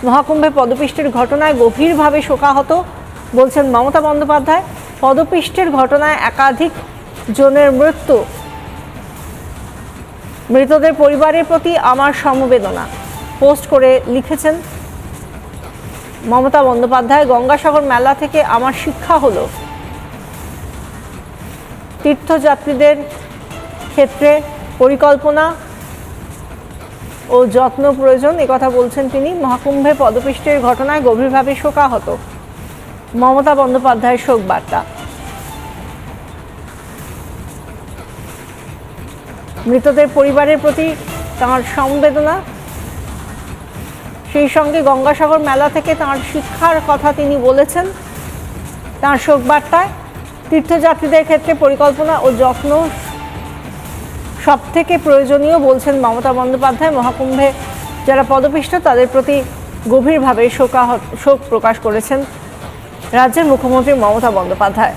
মহাকুম্ভে পদপিষ্টের ঘটনায় গভীরভাবে শোকাহত বলছেন মমতা বন্দ্যোপাধ্যায়। পদপিষ্টের ঘটনায় একাধিক জনের মৃত্যু, মৃতদের পরিবারের প্রতি আমার সমবেদনা পোস্ট করে লিখেছেন মমতা বন্দ্যোপাধ্যায়। গঙ্গাসাগর মেলা থেকে আমার শিক্ষা হলো তীর্থযাত্রীদের ক্ষেত্রে পরিকল্পনা ও যত্ন প্রয়োজন, একথা বলছেন তিনি। মহাকুম্ভে পদপিষ্টের ঘটনায় গভীরভাবে শোকাহত মমতা বন্দ্যোপাধ্যায়ের শোক বার্তা। মৃতদের পরিবারের প্রতি তাঁর সমবেদনা, সেই সঙ্গে গঙ্গাসাগর মেলা থেকে তাঁর শিক্ষার কথা তিনি বলেছেন তাঁর শোক বার্তায়। তীর্থযাত্রীদের ক্ষেত্রে পরিকল্পনা ও যত্ন সব থেকে প্রয়োজনীয় বলছেন মমতা বন্দ্যোপাধ্যায়। মহাকুম্ভে যারা পদপিষ্ট তাদের প্রতি গভীরভাবে শোক প্রকাশ করেছেন রাজ্যের মুখ্যমন্ত্রী মমতা বন্দ্যোপাধ্যায়।